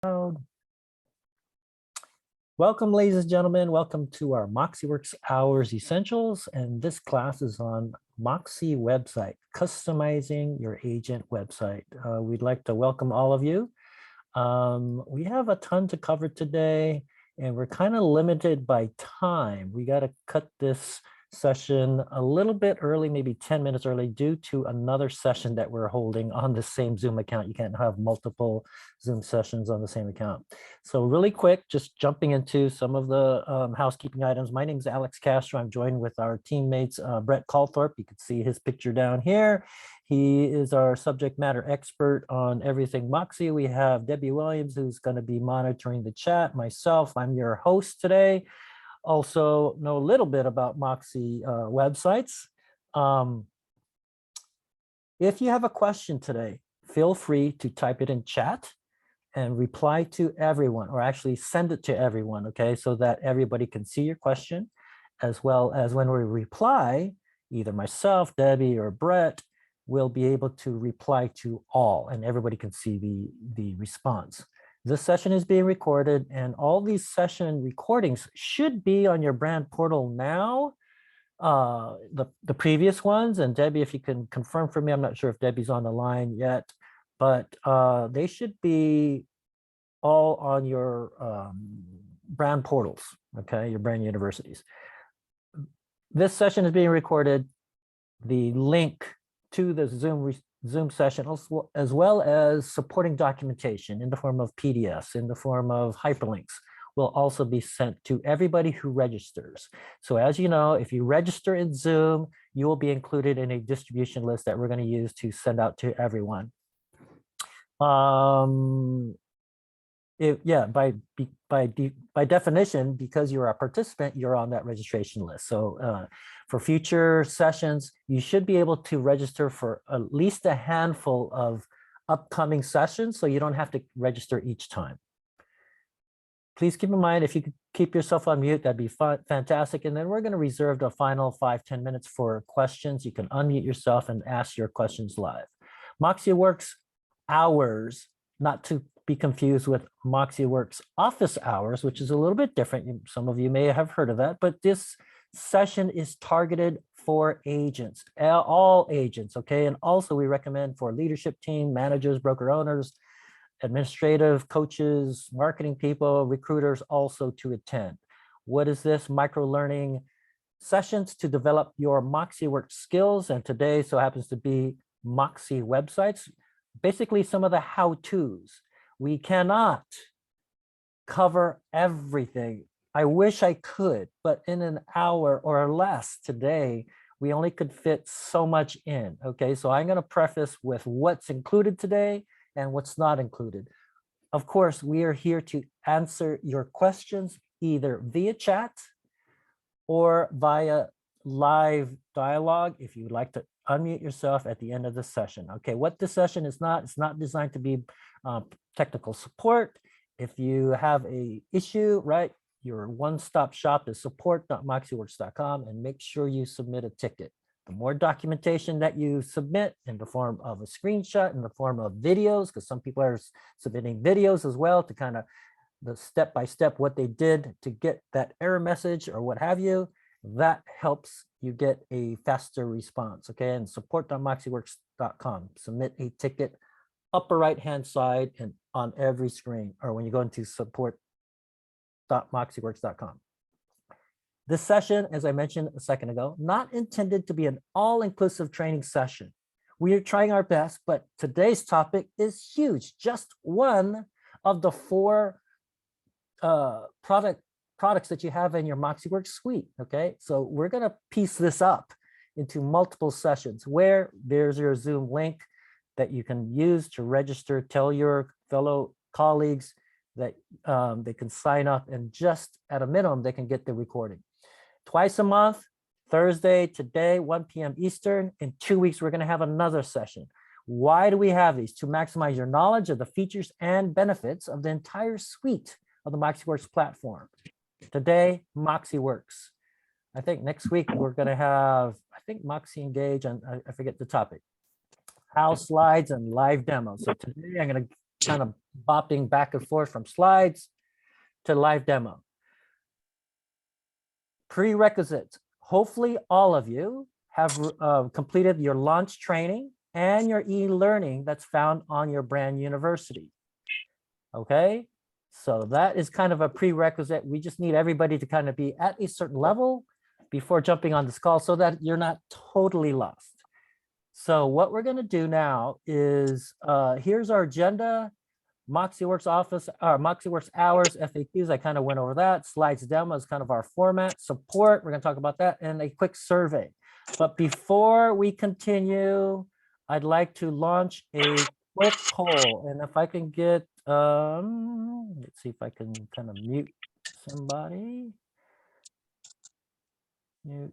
Welcome, ladies and gentlemen. Welcome to our MoxieWorks Hours Essentials. And this class is on Moxie website, customizing your agent website. We'd like to welcome all of you. We have a ton to cover today, and we're kind of limited by time. We got to cut this session a little bit early, maybe 10 minutes early, due to another session that we're holding on the same Zoom account. You can't have multiple Zoom sessions on the same account. So really quick, just jumping into some of the housekeeping items. My name is Alex Castro. I'm joined with our teammates, Brett Calthorpe. You can see his picture down here. He is our subject matter expert on everything Moxie. We have Debbie Williams, who's going to be monitoring the chat. Myself, I'm your host today. Also know a little bit about Moxie websites. If you have a question today, feel free to type it in chat and reply to everyone, or actually send it to everyone, okay, so that everybody can see your question, as well as when we reply, either myself, Debbie, or Brett will be able to reply to all, and everybody can see the response. This session is being recorded, and all these session recordings should be on your brand portal now, the previous ones. And Debbie, if you can confirm for me, I'm not sure if Debbie's on the line yet, but they should be all on your brand portals, okay, your brand universities. This session is being recorded. The link to the Zoom session, as well as supporting documentation in the form of PDFs, in the form of hyperlinks, will also be sent to everybody who registers. So as you know, if you register in Zoom, you will be included in a distribution list that we're going to use to send out to everyone. By definition, because you're a participant, you're on that registration list. So for future sessions, you should be able to register for at least a handful of upcoming sessions, so you don't have to register each time. Please keep in mind, if you could keep yourself on mute, that'd be fantastic. And then we're going to reserve the final 5-10 minutes for questions. You can unmute yourself and ask your questions live. MoxieWorks Hours, not to be confused with MoxieWorks Office Hours, which is a little bit different. Some of you may have heard of that, but this session is targeted for agents, all agents, okay? And also we recommend for leadership team, managers, broker owners, administrative coaches, marketing people, recruiters also to attend. What is this? Micro-learning sessions to develop your MoxieWorks skills. And today so happens to be Moxie websites, basically some of the how-tos. We cannot cover everything. I wish I could, but in an hour or less today, we only could fit so much in, okay? So I'm gonna preface with what's included today and what's not included. Of course, we are here to answer your questions either via chat or via live dialogue if you would like to unmute yourself at the end of the session. Okay, what this session is not, it's not designed to be technical support. If you have a issue, right, your one-stop shop is support.moxieworks.com, and make sure you submit a ticket. The more documentation that you submit in the form of a screenshot, in the form of videos, because some people are submitting videos as well to kind of the step-by-step what they did to get that error message or what have you, that helps you get a faster response, okay? And support.moxieworks.com, submit a ticket, upper right-hand side and on every screen, or when you go into support.moxieworks.com. This session, as I mentioned a second ago, not intended to be an all-inclusive training session. We are trying our best, but today's topic is huge. Just one of the 4 products that you have in your MoxieWorks suite, okay? So we're gonna piece this up into multiple sessions where there's your Zoom link that you can use to register, tell your fellow colleagues that they can sign up, and just at a minimum, they can get the recording. Twice a month, Thursday, today, 1 p.m. Eastern. In 2 weeks, we're gonna have another session. Why do we have these? To maximize your knowledge of the features and benefits of the entire suite of the MoxieWorks platform. Today, MoxieWorks. I think next week we're going to have, I think Moxie Engage, and I forget the topic, house slides and live demos. So today I'm going to kind of bopping back and forth from slides to live demo. Prerequisites. Hopefully all of you have completed your launch training and your e-learning that's found on your brand university. Okay, so that is kind of a prerequisite. We just need everybody to kind of be at a certain level before jumping on this call so that you're not totally lost. So what we're going to do now is here's our agenda. MoxieWorks office, MoxieWorks hours, FAQs, I kind of went over that. Slides demo is kind of our format. Support, we're going to talk about that, and a quick survey. But before we continue, I'd like to launch a quick poll. And if I can get, let's see if I can kind of mute somebody. Mute.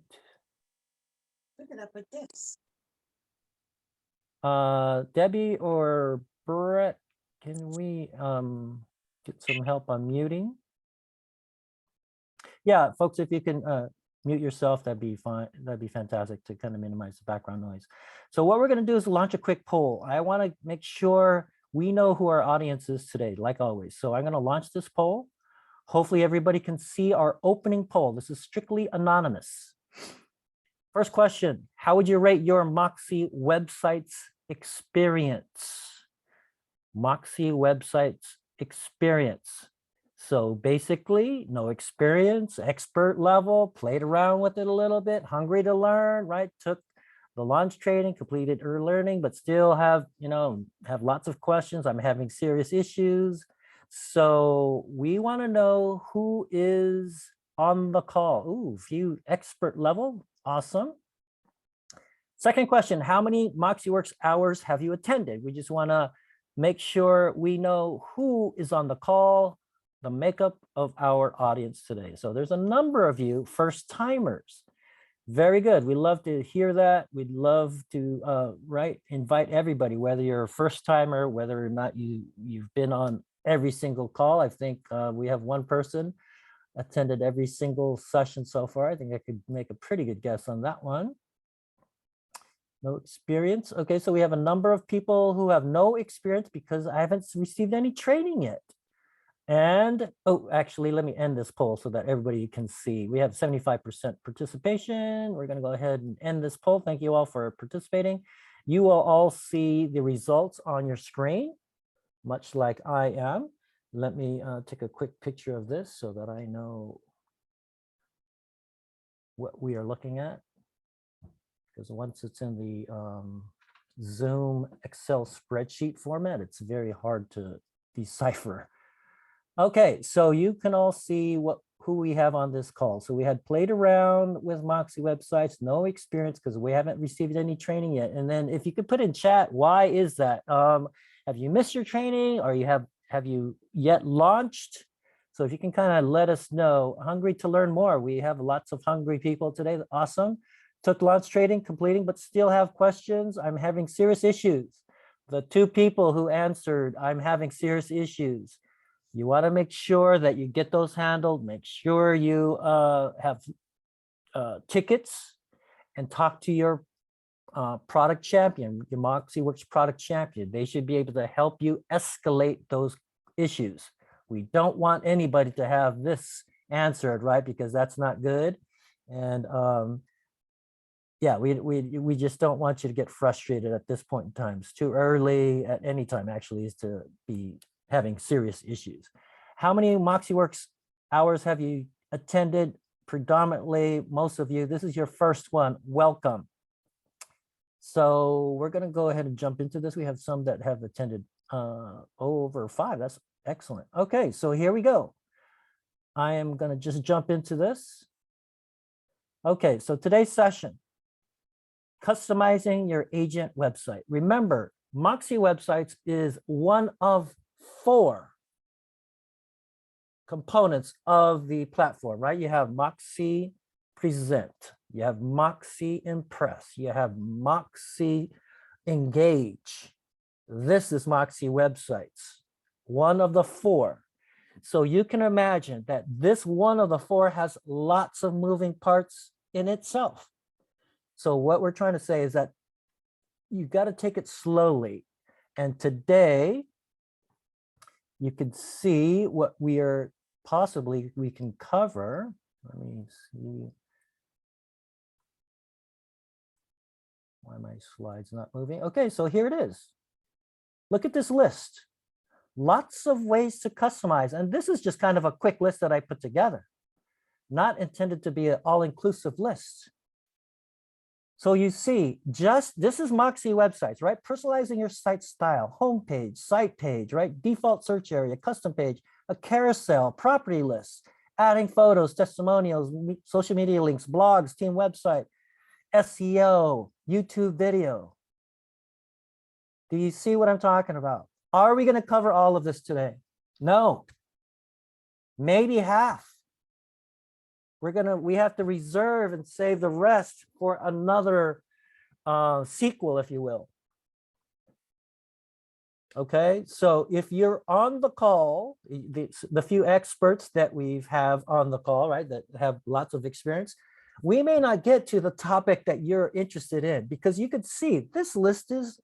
Look it up with this. Debbie or Brett, can we get some help on muting? Yeah, folks, if you can mute yourself, that'd be fine. That'd be fantastic to kind of minimize the background noise. So what we're going to do is launch a quick poll. I want to make sure we know who our audience is today, like always. So I'm going to launch this poll. Hopefully everybody can see our opening poll. This is strictly anonymous. First question, how would you rate your Moxie website's experience? Moxie website's experience. So basically, no experience, expert level, played around with it a little bit, hungry to learn, right? Took the launch training, completed e-learning, but still have, have lots of questions. I'm having serious issues. So we want to know who is on the call. Ooh, few expert level. Awesome. Second question, how many MoxieWorks hours have you attended? We just want to make sure we know who is on the call, the makeup of our audience today. So there's a number of you first timers. Very good. We love to hear that. We'd love to invite everybody, whether you're a first timer, whether or not you've been on every single call. I think we have one person attended every single session so far. I think I could make a pretty good guess on that one. No experience. Okay, so we have a number of people who have no experience because I haven't received any training yet. And, oh, actually, let me end this poll so that everybody can see. We have 75% participation. We're going to go ahead and end this poll. Thank you all for participating. You will all see the results on your screen, much like I am. Let me take a quick picture of this so that I know what we are looking at. Because once it's in the Zoom Excel spreadsheet format, it's very hard to decipher. Okay, so you can all see who we have on this call. So we had played around with Moxie websites, no experience because we haven't received any training yet. And then if you could put in chat, why is that? Have you missed your training, or have you yet launched? So if you can kind of let us know, hungry to learn more. We have lots of hungry people today. Awesome. Took launch training, completing, but still have questions. I'm having serious issues. The two people who answered, I'm having serious issues. You want to make sure that you get those handled. Make sure you have tickets and talk to your product champion, your MoxieWorks product champion. They should be able to help you escalate those issues. We don't want anybody to have this answered, right? Because that's not good. And yeah, we just don't want you to get frustrated at this point in time. It's too early at any time, actually, is to be having serious issues. How many MoxieWorks hours have you attended? Predominantly, most of you, this is your first one. Welcome. So we're going to go ahead and jump into this. We have some that have attended over 5. That's excellent. Okay, so here we go. I am going to just jump into this. Okay, so today's session, customizing your agent website. Remember, Moxie Websites is one of 4 components of the platform, right? You have Moxie Present, you have Moxie Impress, you have Moxie Engage. This is Moxie Websites, one of the 4. So you can imagine that this one of the 4 has lots of moving parts in itself. So what we're trying to say is that you've got to take it slowly. And today, you could see what we can cover. Let me see. Why my slides not moving? Okay, so here it is. Look at this list. Lots of ways to customize. And this is just kind of a quick list that I put together, not intended to be an all-inclusive list. So you see, this is Moxie websites, right? Personalizing your site style, homepage, site page, right? Default search area, custom page, a carousel, property lists, adding photos, testimonials, social media links, blogs, team website, SEO, YouTube video. Do you see what I'm talking about? Are we going to cover all of this today? No, maybe half. We have to reserve and save the rest for another sequel, if you will. Okay, so if you're on the call, the few experts that we have on the call, right, that have lots of experience, we may not get to the topic that you're interested in, because you could see this list is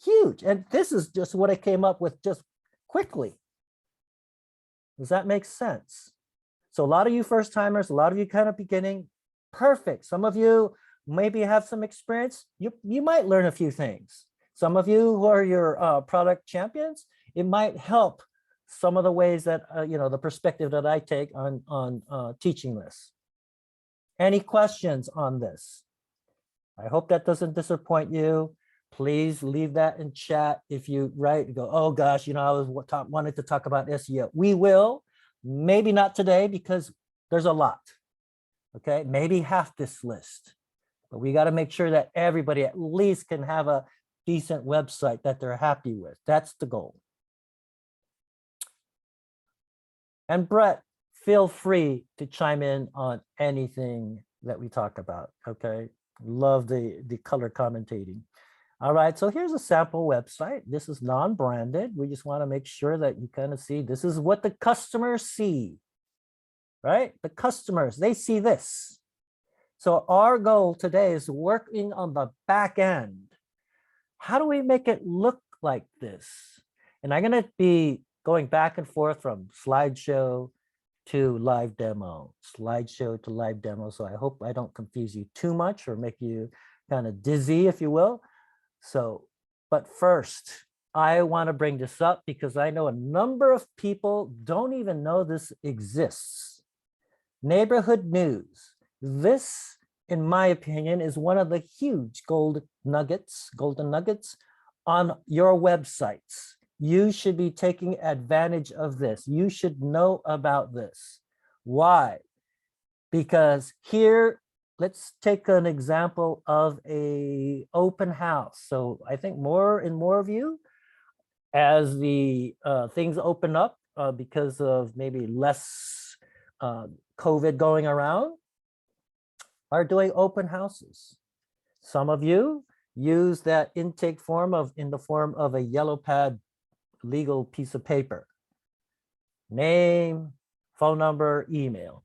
huge. And this is just what I came up with just quickly. Does that make sense? So a lot of you first timers, a lot of you kind of beginning, perfect. Some of you maybe have some experience. You might learn a few things. Some of you who are your product champions, it might help some of the ways that, the perspective that I take on teaching this. Any questions on this? I hope that doesn't disappoint you. Please leave that in chat. If you go, oh gosh, I wanted to talk about SEO. We will, maybe not today because there's a lot. Okay, maybe half this list, but we got to make sure that everybody at least can have a decent website that they're happy with. That's the goal. And Brett, feel free to chime in on anything that we talk about. Okay, love the color commentating. All right, so here's a sample website. This is non-branded. We just want to make sure that you kind of see this is what the customers see, right? The customers, they see this. So our goal today is working on the back end. How do we make it look like this? And I'm going to be going back and forth from slideshow to live demo, slideshow to live demo. So I hope I don't confuse you too much or make you kind of dizzy, if you will. So, but first, I want to bring this up because I know a number of people don't even know this exists. Neighborhood news. This, in my opinion, is one of the huge golden nuggets on your websites. You should be taking advantage of this. You should know about this. Why? Because here, let's take an example of a open house. So I think more and more of you, as the things open up because of maybe less COVID going around, are doing open houses. Some of you use that intake form in the form of a yellow pad legal piece of paper. Name, phone number, email.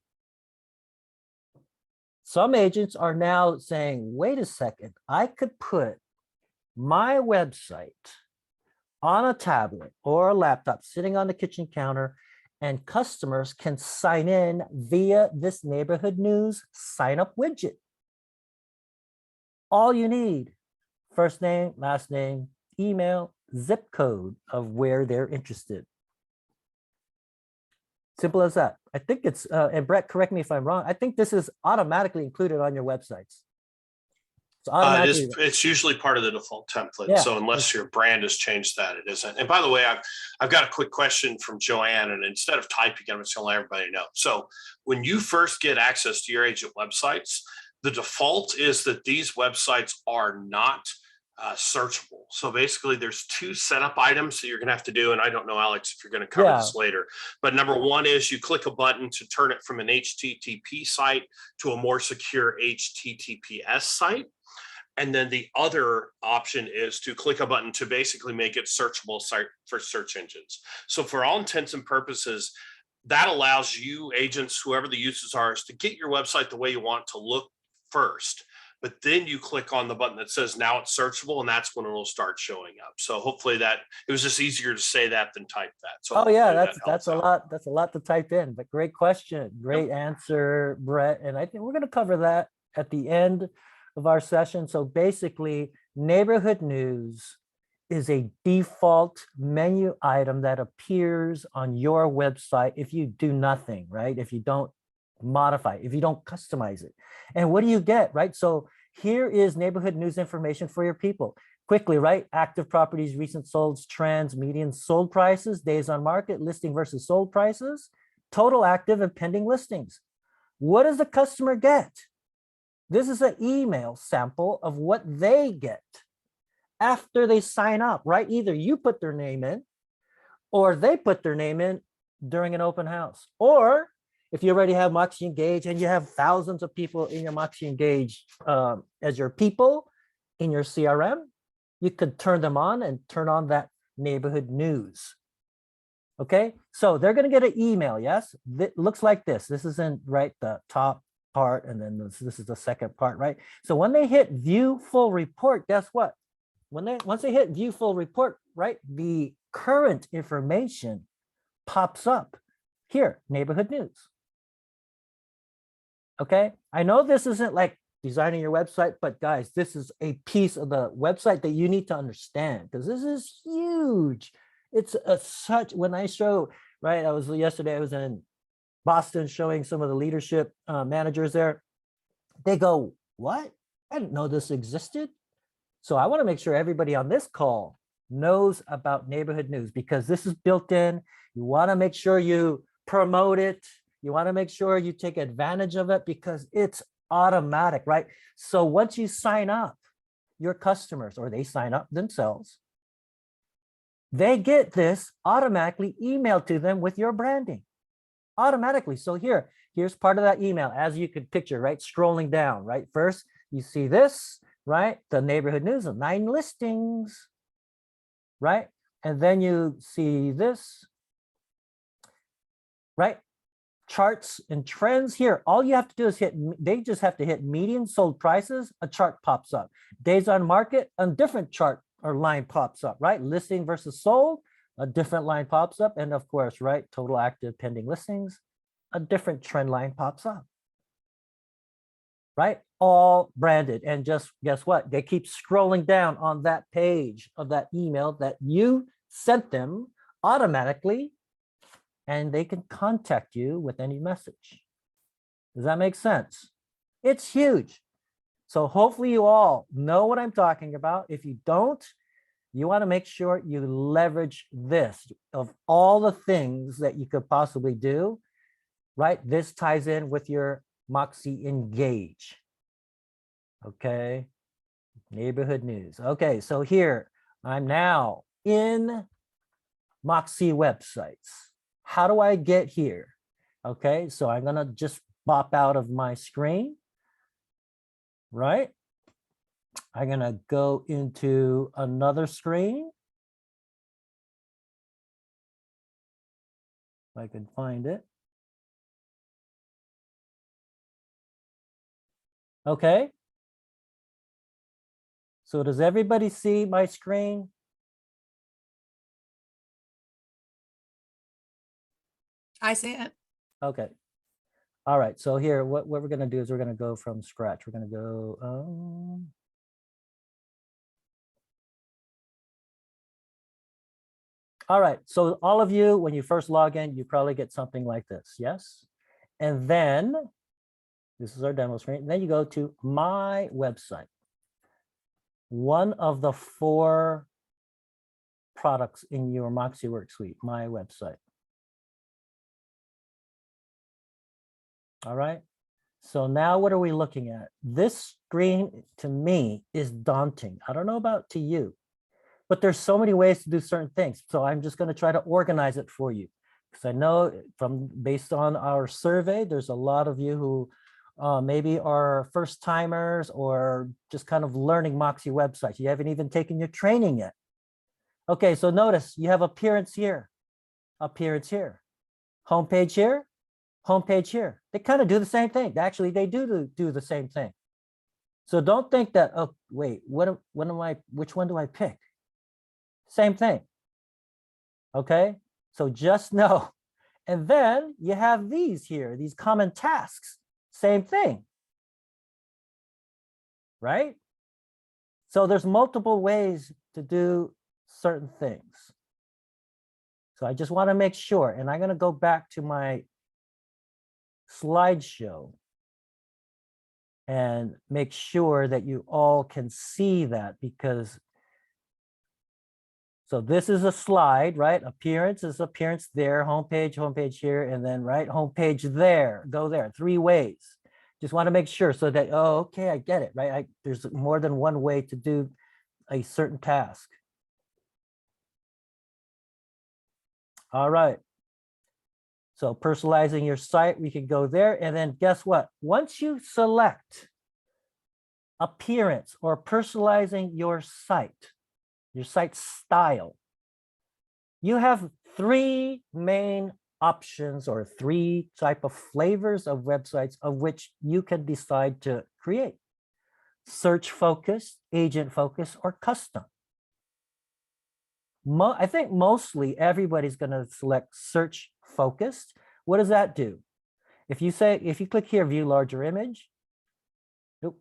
Some agents are now saying, wait a second, I could put my website on a tablet or a laptop sitting on the kitchen counter, and customers can sign in via this neighborhood news sign up widget. All you need, first name, last name, email, zip code of where they're interested. Simple as that. I think it's, and Brett, correct me if I'm wrong, I think this is automatically included on your websites. It's automatically. It's usually part of the default template. Yeah. So unless your brand has changed that, it isn't. And by the way, I've got a quick question from Joanne, and instead of typing, I'm just going to let everybody know. So when you first get access to your agent websites, the default is that these websites are not searchable. So basically there's two setup items that you're going to have to do. And I don't know, Alex, if you're going to cover this later, but number one is you click a button to turn it from an HTTP site to a more secure HTTPS site. And then the other option is to click a button to basically make it searchable site for search engines. So for all intents and purposes, that allows you agents, whoever the users are, is to get your website the way you want to look first. but then you click on the button that says now it's searchable, and that's when it'll start showing up. So hopefully that, it was just easier to say that than type that. So Oh yeah, hopefully that that's helps a out. lot. That's a lot to type in, but great question, great answer, Brett. And I think we're going to cover that at the end of our session. So basically, neighborhood news is a default menu item that appears on your website if you do nothing, right? If you don't modify, if you don't customize it. And what do you get, right? So here is neighborhood news information for your people. Quickly, right? Active properties, recent solds, trends, median sold prices, days on market, listing versus sold prices, total active and pending listings. What does the customer get? This is an email sample of what they get after they sign up, right? Either you put their name in or they put their name in during an open house. Or if you already have Moxie Engage and you have thousands of people in your Moxie Engage as your people in your CRM, you could turn them on and turn on that neighborhood news. Okay, so they're going to get an email. Yes, it looks like this. This is in right the top part, and then this is the second part, right? So when they hit view full report, guess what? Once they hit view full report, right, the current information pops up here, neighborhood news. Okay, I know this isn't like designing your website, but guys, this is a piece of the website that you need to understand because this is huge. It's such, when I show, right, yesterday I was in Boston showing some of the leadership managers there. They go, what? I didn't know this existed. So I want to make sure everybody on this call knows about neighborhood news because this is built in. You want to make sure you promote it. You want to make sure you take advantage of it because it's automatic, right? So once you sign up your customers or they sign up themselves, they get this automatically emailed to them with your branding automatically. So here's part of that email as you could picture, right? Scrolling down, right? First, you see this, right? The neighborhood news of 9 listings, right? And then you see this, right? Charts and trends here. All you have to do is they just have to hit median sold prices, a chart pops up. Days on market, a different chart or line pops up, right? Listing versus sold, a different line pops up. And of course, right, total active pending listings, a different trend line pops up, right? All branded. And just guess what? They keep scrolling down on that page of that email that you sent them automatically, and they can contact you with any message. Does that make sense? It's huge. So hopefully you all know what I'm talking about. If you don't, you want to make sure you leverage this of all the things that you could possibly do, right? This ties in with your Moxie Engage. Okay, neighborhood news. Okay, so here I'm now in Moxie websites. How do I get here? Okay, so I'm gonna just pop out of my screen, right? I'm gonna go into another screen. If I can find it. Okay. So does everybody see my screen? I see it. Okay. All right. So here, what we're going to do is we're going to go from scratch. We're going to go. All right. So all of you, when you first log in, you probably get something like this. Yes. And then this is our demo screen. Then you go to my website. One of the 4 products in your Moxie Work suite, my website. All right. So now what are we looking at? This screen to me is daunting. I don't know about to you, but there's so many ways to do certain things. So I'm just going to try to organize it for you because I know based on our survey, there's a lot of you who maybe are first timers or just kind of learning Moxie websites. You haven't even taken your training yet. Okay, so notice you have appearance here, homepage here, homepage here. They kind of do the same thing. Actually, they do the same thing. So don't think that, oh, wait, which one do I pick? Same thing. Okay, so just know. And then you have these here, these common tasks, same thing. Right? So there's multiple ways to do certain things. So I just want to make sure, and I'm going to go back to my slideshow and make sure that you all can see that, because so this is a slide, right? Appearance is appearance there, homepage here, and then right, homepage there, go there, 3 ways. Just want to make sure so that, oh, okay, I get it, right? There's more than one way to do a certain task. All right. So personalizing your site, we can go there. And then guess what? Once you select appearance or personalizing your site style, you have 3 main options or 3 type of flavors of websites of which you can decide to create: search focused, agent focused, or custom. I think mostly everybody's going to select search focused. What does that do? If you click here, view larger image. Nope.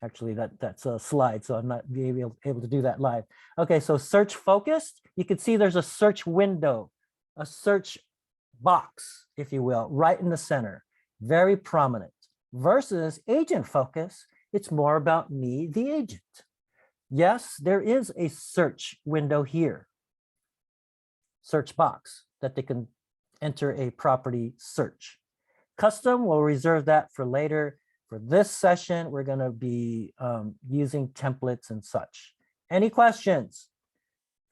Actually, that's a slide, so I'm not able to do that live. Okay, so search focused, you can see there's a search window, a search box, if you will, right in the center, very prominent. Versus agent focus, it's more about me, the agent. Yes, there is a search window here, search box that they can enter a property search. Custom, we'll reserve that for later. For this session, we're going to be using templates and such. Any questions?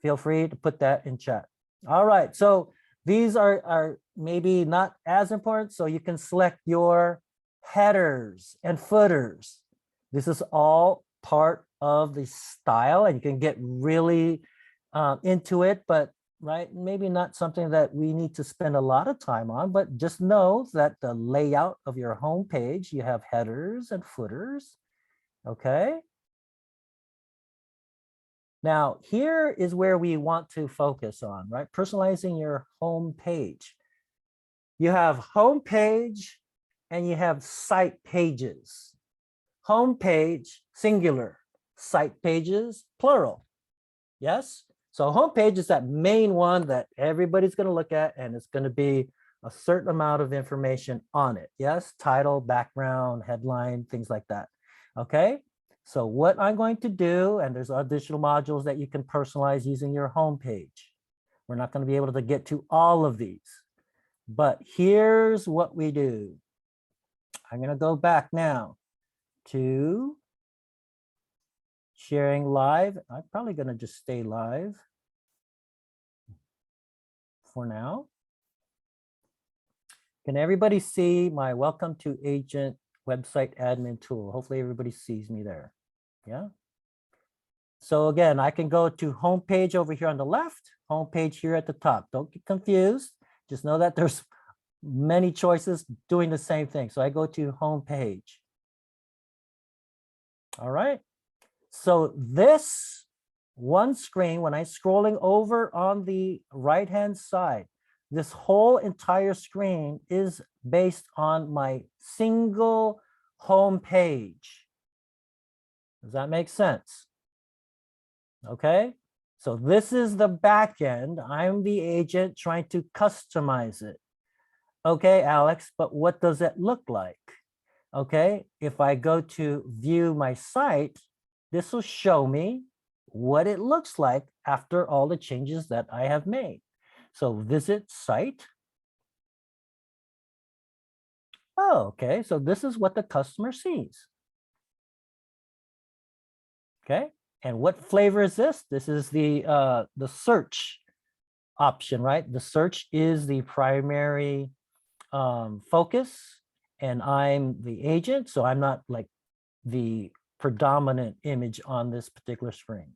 Feel free to put that in chat. All right, so these are maybe not as important, so you can select your headers and footers. This is all part of the style, and you can get really into it, but right, maybe not something that we need to spend a lot of time on, but just know that the layout of your home page, you have headers and footers, okay? Now, here is where we want to focus on, right? Personalizing your home page. You have home page and you have site pages. Home page, singular. Site pages, plural. Yes? So homepage is that main one that everybody's going to look at, and it's going to be a certain amount of information on it. Yes, title, background, headline, things like that. Okay, so what I'm going to do, and there's additional modules that you can personalize using your homepage. We're not going to be able to get to all of these, but here's what we do. I'm going to go back now to sharing live. I'm probably going to just stay live for now. Can everybody see my welcome to agent website admin tool? Hopefully everybody sees me there. Yeah. So again, I can go to homepage over here on the left, homepage here at the top. Don't get confused. Just know that there's many choices doing the same thing. So I go to homepage. All right. So this one screen, when I'm scrolling over on the right-hand side, this whole entire screen is based on my single home page. Does that make sense? Okay, so this is the back end. I'm the agent trying to customize it. Okay, Alex, but what does it look like? Okay, if I go to view my site, this will show me what it looks like after all the changes that I have made. So visit site. Oh, okay, so this is what the customer sees. Okay, and what flavor is this? This is the search option, right? The search is the primary focus, and I'm the agent, so I'm not like the predominant image on this particular screen.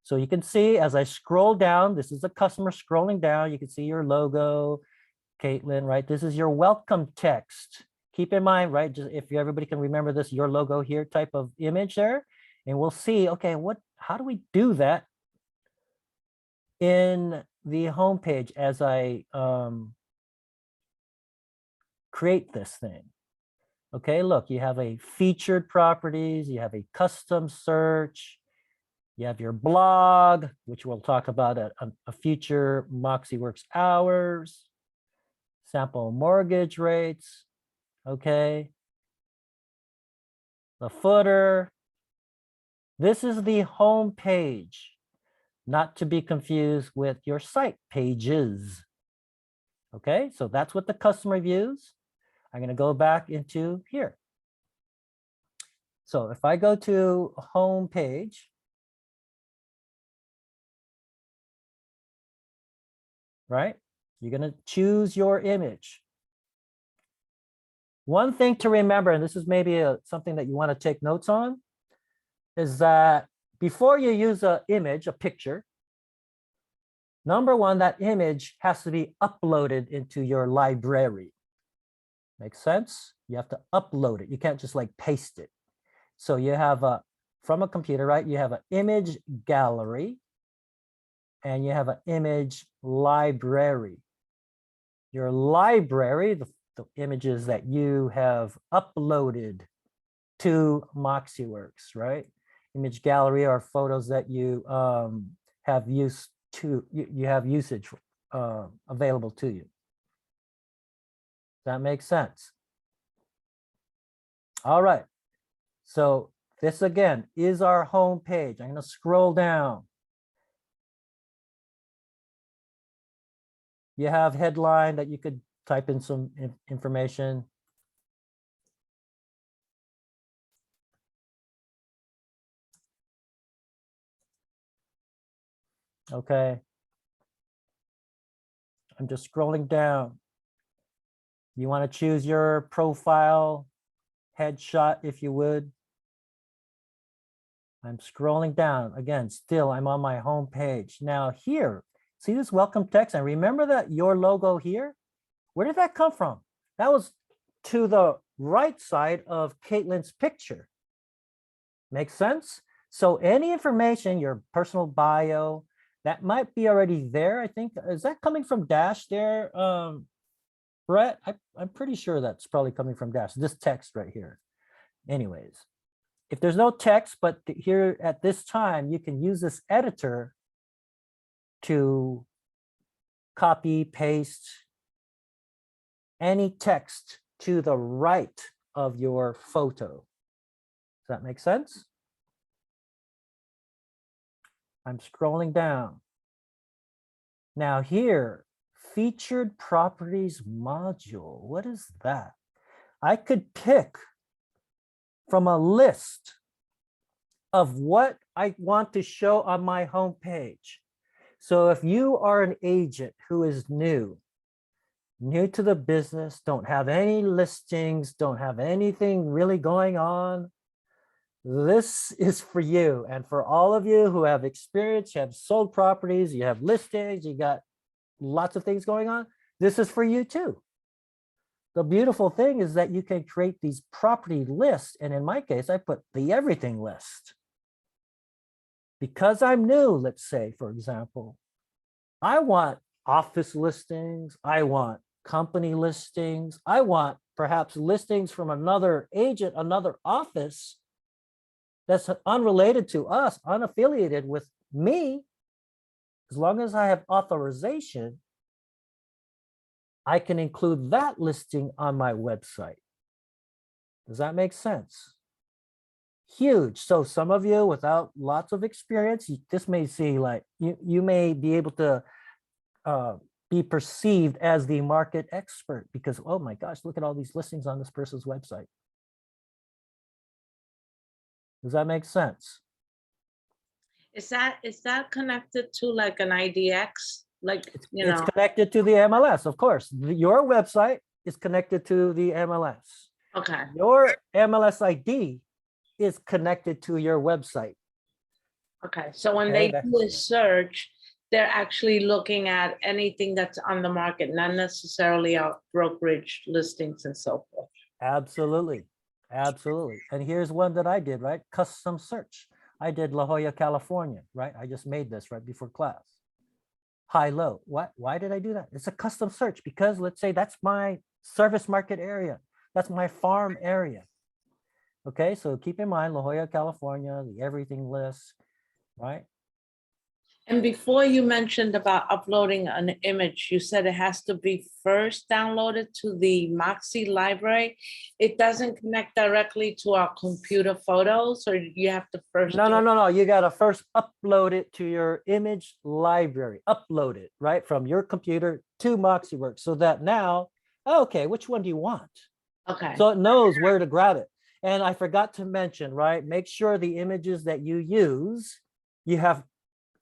So you can see as I scroll down, this is the customer scrolling down. You can see your logo, Caitlin, right? This is your welcome text keep in mind, right, just if everybody can remember this, your logo here type of image there, and we'll see, okay, how do we do that in the homepage as I create this thing? Okay, look, you have a featured properties, you have a custom search, you have your blog, which we'll talk about at a future MoxieWorks hours, sample mortgage rates, okay. The footer. This is the home page, not to be confused with your site pages. Okay, so that's what the customer views. I'm going to go back into here. So if I go to home page, right, you're going to choose your image. One thing to remember, and this is maybe something that you want to take notes on, is that before you use an image, a picture, number one, that image has to be uploaded into your library. Makes sense? You have to upload it. You can't just like paste it. So you have from a computer, right? You have an image gallery and you have an image library. Your library, the images that you have uploaded to MoxieWorks, right? Image gallery are photos that you have used to, you have usage available to you. That makes sense. All right. So this again is our home page. I'm going to scroll down. You have headline that you could type in some information. Okay. I'm just scrolling down. You want to choose your profile headshot, if you would. I'm scrolling down. Again, still, I'm on my home page. Now here, see this welcome text? And remember that your logo here? Where did that come from? That was to the right side of Caitlin's picture. Makes sense? So any information, your personal bio, that might be already there, I think. Is that coming from Dash there, Brett? I'm pretty sure that's probably coming from Dash, this text right here. Anyways, if there's no text, but here at this time, you can use this editor to copy, paste any text to the right of your photo. Does that make sense? I'm scrolling down. Now here, featured properties module. What is that? I could pick from a list of what I want to show on my home page. So if you are an agent who is new to the business, don't have any listings, don't have anything really going on, this is for you. And for all of you who have experience, you have sold properties, you have listings, you got lots of things going on, this is for you too. The beautiful thing is that you can create these property lists. And in my case, I put the everything list. Because I'm new, let's say, for example, I want office listings, I want company listings, I want perhaps listings from another agent, another office that's unrelated to us, unaffiliated with me. As long as I have authorization, I can include that listing on my website. Does that make sense? Huge. So some of you without lots of experience, this may seem like you may be able to be perceived as the market expert because, oh my gosh, look at all these listings on this person's website. Does that make sense? Is that connected to like an IDX? Like, you know, It's connected to the MLS, of course. Your website is connected to the MLS. okay. Your MLS ID is connected to your website. Okay, so when Okay, they do a search, they're actually looking at anything that's on the market, not necessarily our brokerage listings and so forth. Absolutely. Absolutely. And here's one that I did, right? Custom search. I did La Jolla, California, right? I just made this right before class. High, low. What? Why did I do that? It's a custom search because let's say that's my service market area. That's my farm area. Okay, so keep in mind La Jolla, California, the everything list, right? And before you mentioned about uploading an image, you said it has to be first downloaded to the Moxie library. It doesn't connect directly to our computer photos, or you have to first. No, do no, it- no, no. You gotta first upload it to your image library. Upload it, right? From your computer to MoxieWorks so that now, okay, which one do you want? Okay, So it knows where to grab it. And I forgot to mention, right? Make sure the images that you use, you have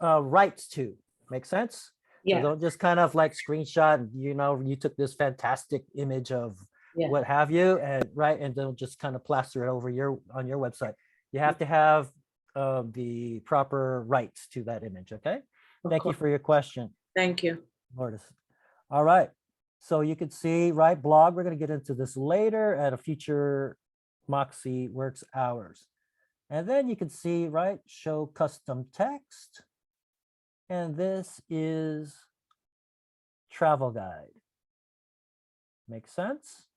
rights to. Make sense? So yeah, don't just kind of like screenshot, you know, you took this fantastic image of yeah. what have you, and right, and don't just kind of plaster it over on your website. You have to have the proper rights to that image. Okay. Of Thank you course. for your question, Thank you. Lourdes. All right. So you could see, right, blog. We're going to get into this later at a future Moxie Works hours. And then you can see, right, show custom text. And this is travel guide. Makes sense?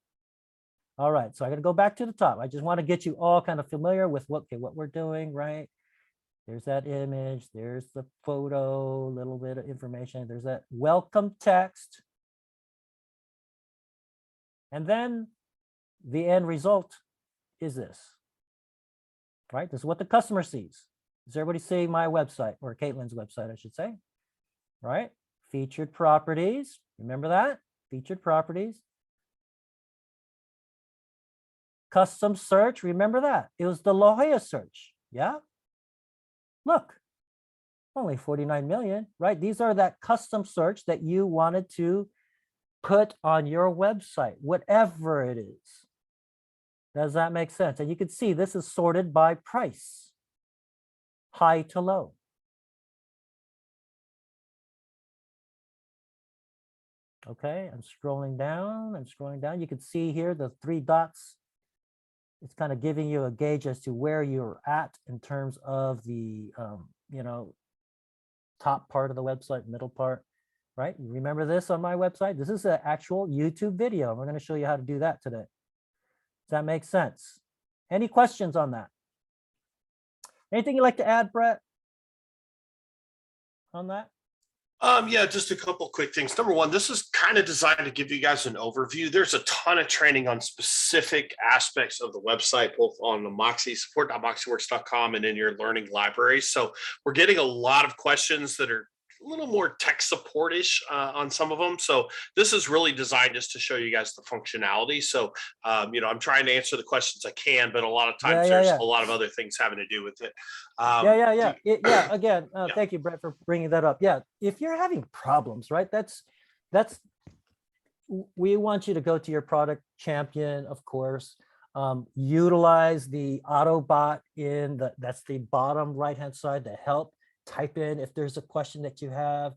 All right, so I gotta go back to the top. I just want to get you all kind of familiar with what we're doing, right? There's that image, there's the photo, a little bit of information. There's that welcome text. And then the end result is this, right? This is what the customer sees. Does everybody see my website, or Caitlin's website, I should say, right? Featured properties, remember that? Featured properties. Custom search, remember that? It was the La Jolla search, yeah? Look, only 49 million, right? These are that custom search that you wanted to put on your website, whatever it is. Does that make sense? And you can see this is sorted by price, high to low. Okay, I'm scrolling down, You can see here the 3 dots. It's kind of giving you a gauge as to where you're at in terms of the, you know, top part of the website, middle part, right? You remember this on my website? This is an actual YouTube video. We're going to show you how to do that today. Does that make sense? Any questions on that? Anything you'd like to add, Brett, on that? Yeah, just a couple quick things. Number one, this is kind of designed to give you guys an overview. There's a ton of training on specific aspects of the website, both on the Moxie support.moxieworks.com and in your learning library. So we're getting a lot of questions that are a little more tech support-ish on some of them. So this is really designed just to show you guys the functionality. So, you know, I'm trying to answer the questions I can, but a lot of times there's a lot of other things having to do with it. Again, thank you, Brett, for bringing that up. Yeah, if you're having problems, right, we want you to go to your product champion, of course. Utilize the Autobot that's the bottom right-hand side to help type in if there's a question that you have.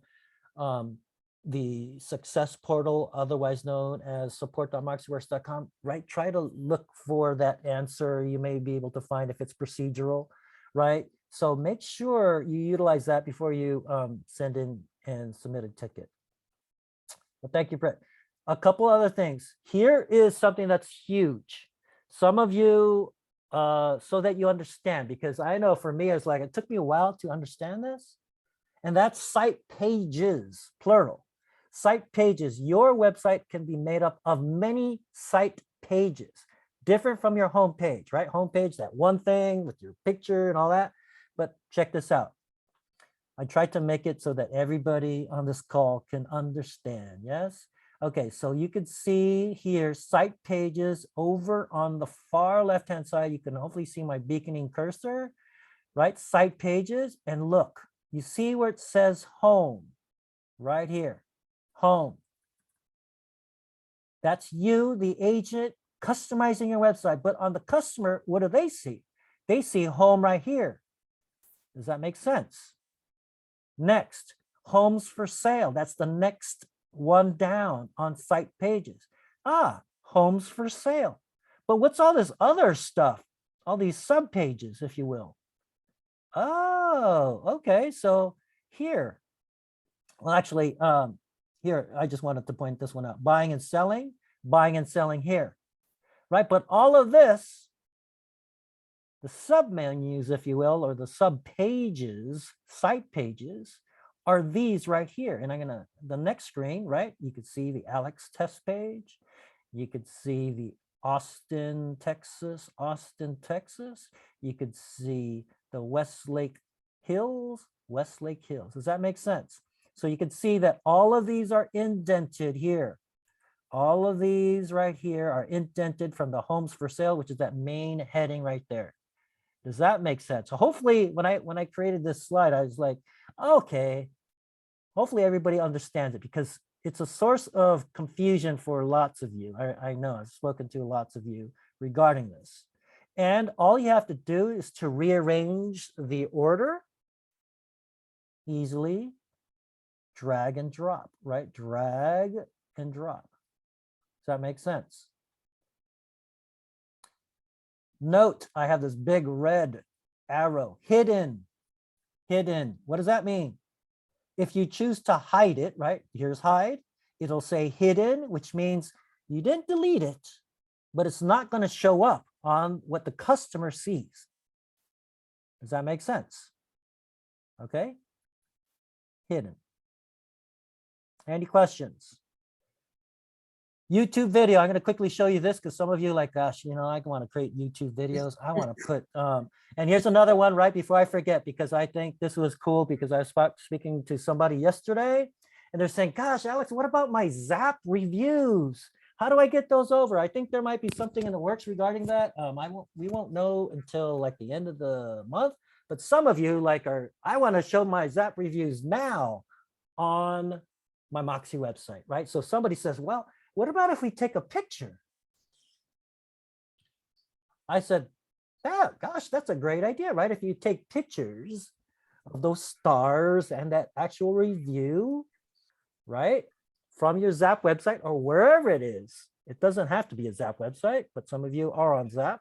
The success portal, otherwise known as support.moxieworks.com, right? Try to look for that answer. You may be able to find if it's procedural, right? So make sure you utilize that before you send in and submit a ticket. Well, thank you, Brett. A couple other things. Here is something that's huge. Some of you, so that you understand, because I know for me, it's like, it took me a while to understand this. And that's site pages, plural. Site pages. Your website can be made up of many site pages, different from your home page, right? Home page, that one thing with your picture and all that. But check this out. I tried to make it so that everybody on this call can understand. Yes. Okay, so you can see here site pages over on the far left-hand side. You can hopefully see my beaconing cursor, right? Site pages, and look, you see where it says home right here, home. That's you, the agent, customizing your website. But on the customer, what do they see? They see home right here. Does that make sense? Next, homes for sale. That's the next one down on site pages. Homes for sale. But what's all this other stuff? All these subpages, if you will. Oh, okay. So here, well, actually, here, I just wanted to point this one out. Buying and selling here, right? But all of this, the submenus, if you will, or the subpages, site pages, are these right here. And I'm gonna, the next screen, right? You could see the Alex test page. You could see the Austin, Texas. You could see the Westlake Hills. Does that make sense? So you can see that all of these are indented here. All of these right here are indented from the homes for sale, which is that main heading right there. Does that make sense? So hopefully when I created this slide, I was like, okay, hopefully everybody understands it, because it's a source of confusion for lots of you. I know I've spoken to lots of you regarding this. And all you have to do is to rearrange the order easily, drag and drop, right? Drag and drop. Does that make sense? Note, I have this big red arrow, hidden. What does that mean? If you choose to hide it, right? Here's hide. It'll say hidden, which means you didn't delete it, but it's not going to show up on what the customer sees. Does that make sense? Okay. Hidden. Any questions? YouTube video. I'm going to quickly show you this because some of you are like, gosh, you know, I want to create YouTube videos. I want to put, and here's another one right before I forget, because I think this was cool, because I was speaking to somebody yesterday and they're saying, gosh, Alex, what about my Zap reviews? How do I get those over? I think there might be something in the works regarding that. We won't know until like the end of the month, but some of you like I want to show my Zap reviews now on my Moxie website, right? So somebody says, well, what about if we take a picture? I said, yeah, gosh, that's a great idea, right? If you take pictures of those stars and that actual review, right? From your Zap website or wherever it is. It doesn't have to be a Zap website, but some of you are on Zap.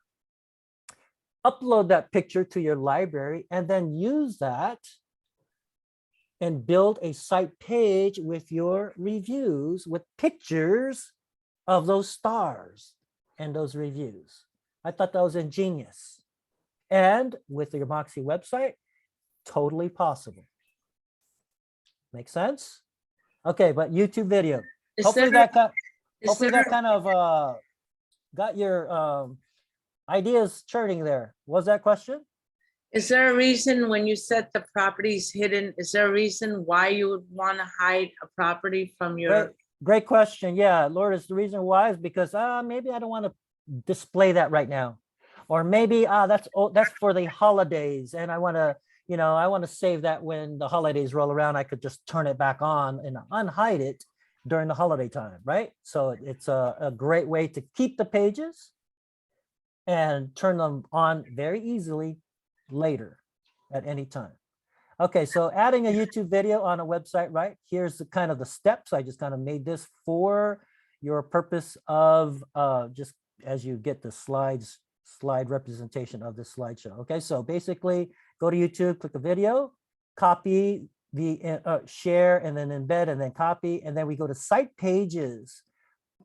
Upload that picture to your library and then use that and build a site page with your reviews with pictures of those stars and those reviews. I thought that was ingenious. And with your Moxie website, totally possible. Make sense? Okay, but YouTube video. Hopefully that kind of got your ideas churning there. Was that question? Is there a reason when you said the property's hidden, is there a reason why you would want to hide a property from your? Great question. Yeah, Lourdes, the reason why is because maybe I don't want to display that right now. Or maybe that's for the holidays and I want to, you know, I want to save that when the holidays roll around, I could just turn it back on and unhide it during the holiday time, right? So it's a great way to keep the pages and turn them on very easily later at any time. Okay, so adding a YouTube video on a website, right? Here's the kind of the steps. I just kind of made this for your purpose of just as you get the slide representation of this slideshow. Okay, so basically go to YouTube, click a video, copy the share and then embed and then copy. And then we go to site pages,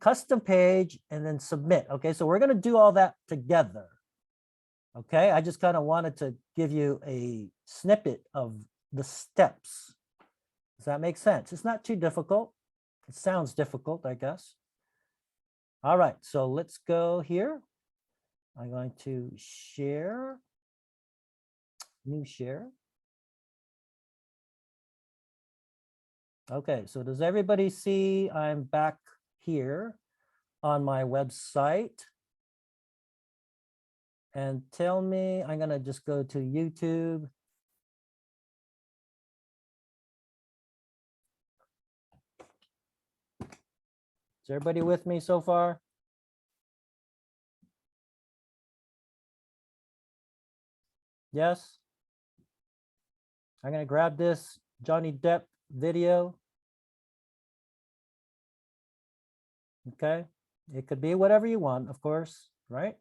custom page, and then submit. Okay, so we're going to do all that together. Okay, I just kind of wanted to give you a snippet of the steps. Does that make sense? It's not too difficult. It sounds difficult, I guess. All right, so let's go here. I'm going to share, new share. Okay, so does everybody see I'm back here on my website? And tell me, I'm gonna just go to YouTube. Is everybody with me so far? Yes? I'm gonna grab this Johnny Depp video. Okay, it could be whatever you want, of course. right?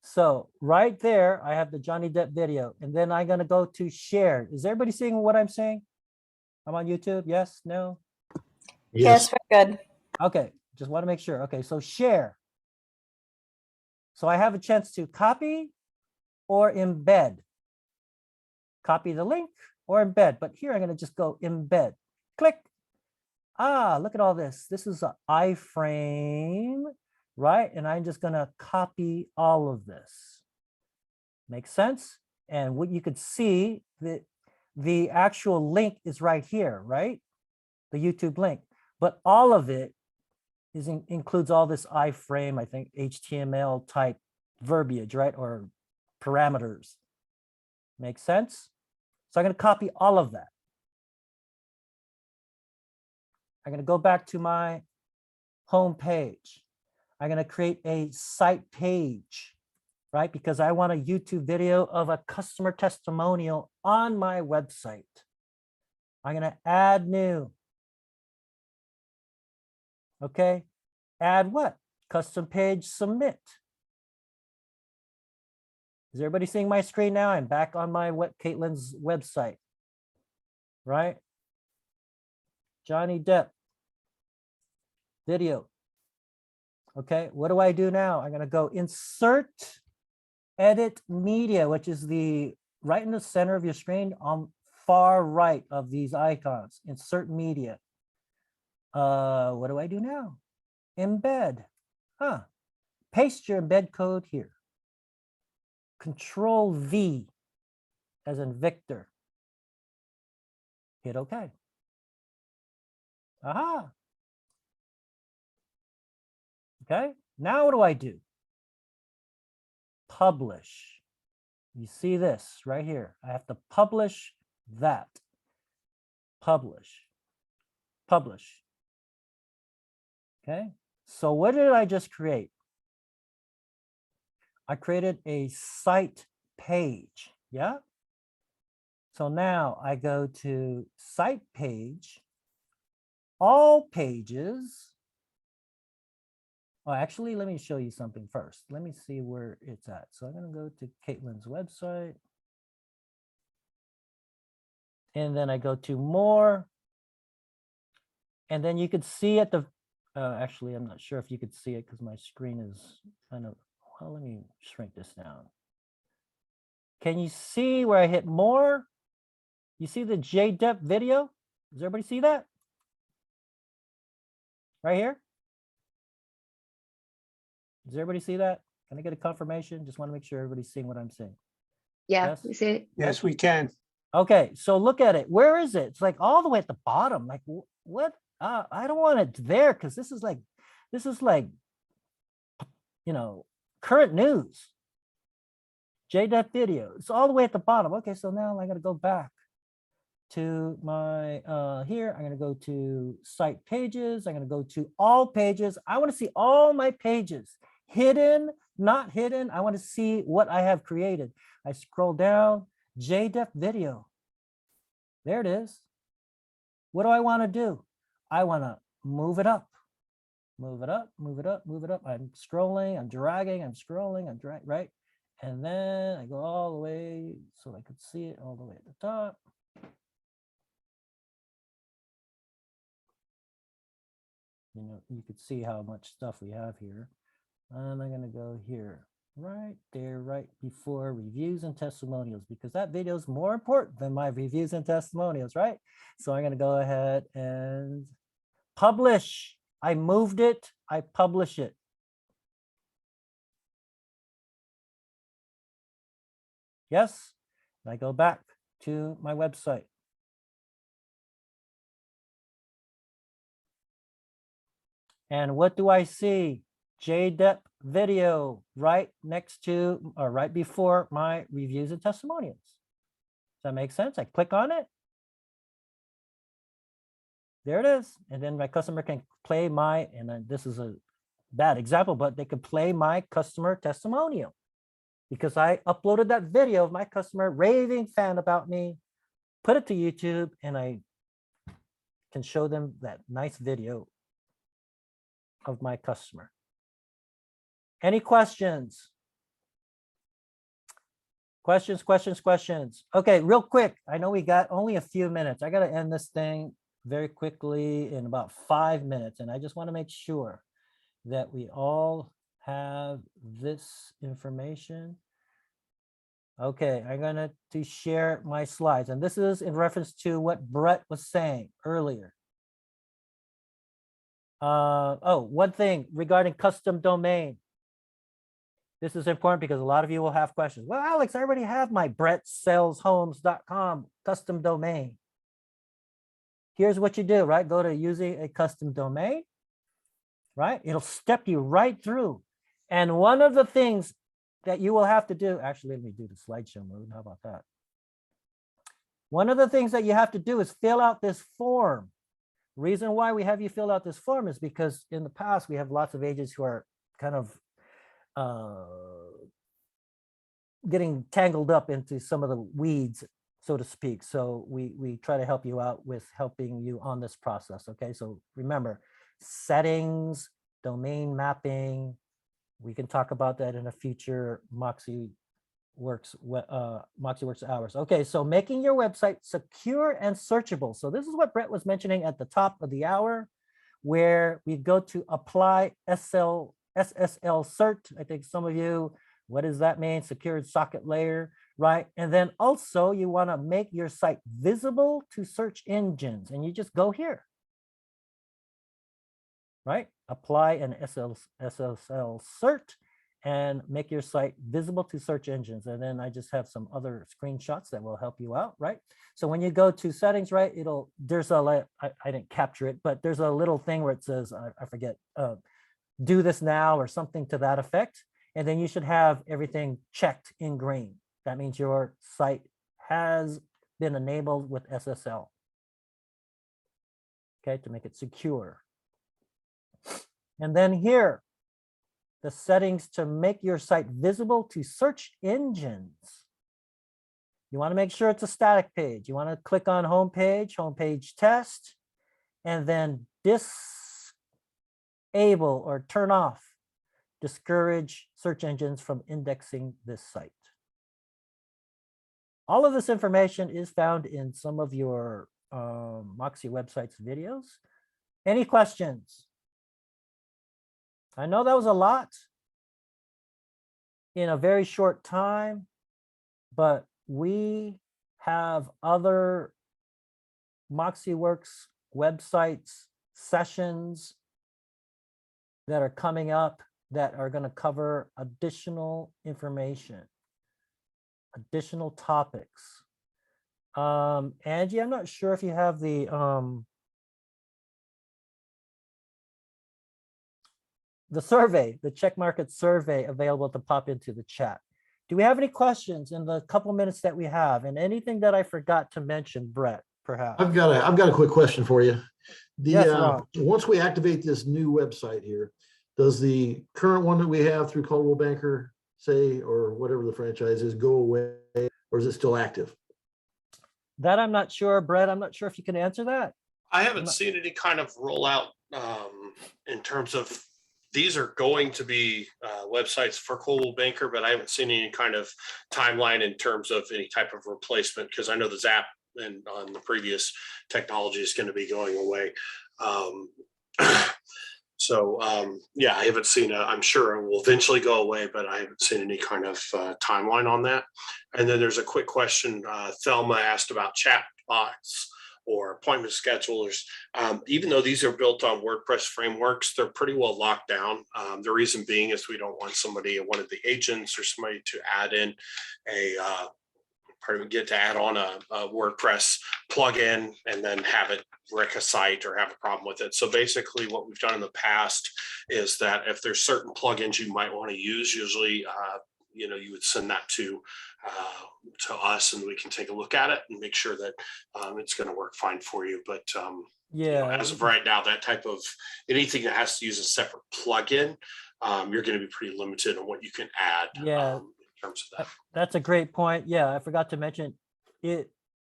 So right there, I have the Johnny Depp video, and then I'm gonna go to share. Is everybody seeing what I'm saying? I'm on YouTube, yes, no? Yes, we're good. Okay, just want to make sure. Okay, so share. So I have a chance to copy or embed. Copy the link or embed, but here I'm gonna just go embed. Click. Ah, look at all this. This is an iframe, right? And I'm just gonna copy all of this. Makes sense? And what you could see, the actual link is right here, right? The YouTube link, but all of it includes all this iframe, I think HTML type verbiage, right? Or parameters. Make sense? So I'm going to copy all of that. I'm going to go back to my home page. I'm going to create a site page, right? Because I want a YouTube video of a customer testimonial on my website. I'm going to add new. Okay. Add what? Custom page submit. Is everybody seeing my screen now? I'm back on my Caitlin's website, right? Johnny Depp video. Okay, what do I do now? I'm gonna go insert, edit media, which is the right in the center of your screen on far right of these icons. Insert media. What do I do now? Embed. Paste your embed code here. Control V as in Victor. Hit OK. Aha. Okay, now what do I do? Publish. You see this right here. I have to publish that. Publish. Publish. Okay, so what did I just create? I created a site page, yeah? So now I go to site page, all pages. Oh, actually, let me show you something first. Let me see where it's at. So I'm gonna go to Caitlin's website. And then I go to more. And then you could see at the, actually, I'm not sure if you could see it because my screen is kind of, well, let me shrink this down. Can you see where I hit more? You see the JDEP video? Does everybody see that? Right here? Does everybody see that? Can I get a confirmation? Just want to make sure everybody's seeing what I'm saying. Yeah, Yes? we see it. Yes, we can. Okay, so look at it. Where is it? It's like all the way at the bottom. Like what? I don't want it there because this is like, you know, current news. JDEP video. It's all the way at the bottom. Okay, so now I got to go back to my here. I'm going to go to site pages. I'm going to go to all pages. I want to see all my pages, hidden, not hidden. I want to see what I have created. I scroll down, JDEP video. There it is. What do I want to do? I want to move it up. Move it up, move it up, move it up. I'm scrolling, I'm dragging, I'm scrolling, I'm dragging, right? And then I go all the way so I could see it all the way at the top. You know, you could see how much stuff we have here. And I'm gonna go here, right there, right before reviews and testimonials, because that video is more important than my reviews and testimonials, right? So I'm gonna go ahead and publish. I moved it, I publish it. Yes, and I go back to my website. And what do I see? JDEP video right next to or right before my reviews and testimonials. Does that make sense? I click on it. There it is. And then my customer can play my, and then this is a bad example, but they could play my customer testimonial because I uploaded that video of my customer raving fan about me, put it to YouTube, and I can show them that nice video of my customer. Any questions? Questions? Okay, real quick. I know we got only a few minutes. I got to end this thing very quickly in about 5 minutes. And I just want to make sure that we all have this information. Okay, I'm going to share my slides. And this is in reference to what Brett was saying earlier. One thing regarding custom domain. This is important because a lot of you will have questions. Well, Alex, I already have my brettsellshomes.com custom domain. Here's what you do, right? Go to using a custom domain, right? It'll step you right through. And one of the things that you will have to do, actually, let me do the slideshow mode. How about that? One of the things that you have to do is fill out this form. Reason why we have you fill out this form is because in the past, we have lots of agents who are kind of getting tangled up into some of the weeds, so to speak. So we try to help you out with helping you on this process. Okay, so remember, settings, domain mapping. We can talk about that in a future MoxieWorks hours. Okay, so making your website secure and searchable. So this is what Brett was mentioning at the top of the hour, where we go to apply SSL cert. I think some of you, what does that mean? Secured socket layer, right? And then also you want to make your site visible to search engines, and you just go here, right? Apply an SSL cert and make your site visible to search engines. And then I just have some other screenshots that will help you out, right? So when you go to settings, right, there's a, I didn't capture it, but there's a little thing where it says, I forget, do this now or something to that effect. And then you should have everything checked in green. That means your site has been enabled with SSL. Okay, to make it secure. And then here, the settings to make your site visible to search engines. You want to make sure it's a static page. You want to click on homepage test, and then disable or turn off, discourage search engines from indexing this site. All of this information is found in some of your Moxie websites videos. Any questions? I know that was a lot in a very short time, but we have other MoxieWorks websites sessions that are coming up that are going to cover additional information, additional topics. Angie, I'm not sure if you have the survey, the check market survey available to pop into the chat. Do we have any questions in the couple minutes that we have, and anything that I forgot to mention, Brett, perhaps? I've got a quick question for you. Yes, Ron. Once we activate this new website here, does the current one that we have through Coldwell Banker, say, or whatever the franchise is, go away, or is it still active? That I'm not sure, Brett. I'm not sure if you can answer that. I haven't seen any kind of rollout in terms of, these are going to be websites for Coldwell Banker, but I haven't seen any kind of timeline in terms of any type of replacement, because I know the Zap and on the previous technology is going to be going away. Yeah, I haven't seen I'm sure it will eventually go away, but I haven't seen any kind of timeline on that. And then there's a quick question. Thelma asked about chat bots or appointment schedulers. Even though these are built on WordPress frameworks, they're pretty well locked down. The reason being is we don't want one of the agents or somebody to add in add on a WordPress plugin and then have it wreck a site or have a problem with it. So basically what we've done in the past is that if there's certain plugins you might want to use, usually you would send that to us and we can take a look at it and make sure that it's going to work fine for you. But Yeah. As of right now, that type of anything that has to use a separate plugin, you're going to be pretty limited on what you can add. Yeah. In terms of that. That's a great point. Yeah, I forgot to mention it.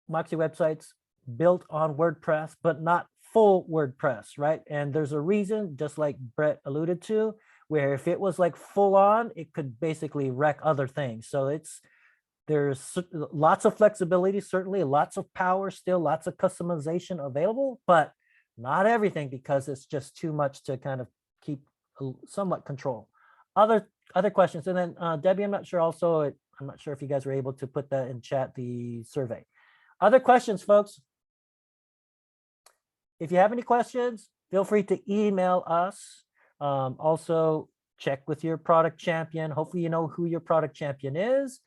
Moxie websites built on WordPress, but not full WordPress, right? And there's a reason, just like Brett alluded to, where if it was like full on, it could basically wreck other things. So there's lots of flexibility, certainly lots of power, still lots of customization available, but not everything, because it's just too much to kind of keep somewhat control. Other questions? And then Debbie, I'm not sure also, I'm not sure if you guys were able to put that in chat, the survey. Other questions, folks? If you have any questions, feel free to email us. Also, check with your product champion. Hopefully you know who your product champion is.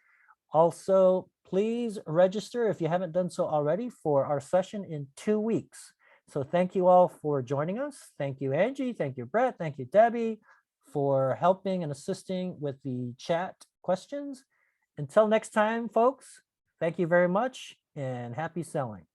Also, please register if you haven't done so already for our session in 2 weeks. So thank you all for joining us. Thank you, Angie. Thank you, Brett. Thank you, Debbie, for helping and assisting with the chat questions. Until next time, folks, thank you very much and happy selling.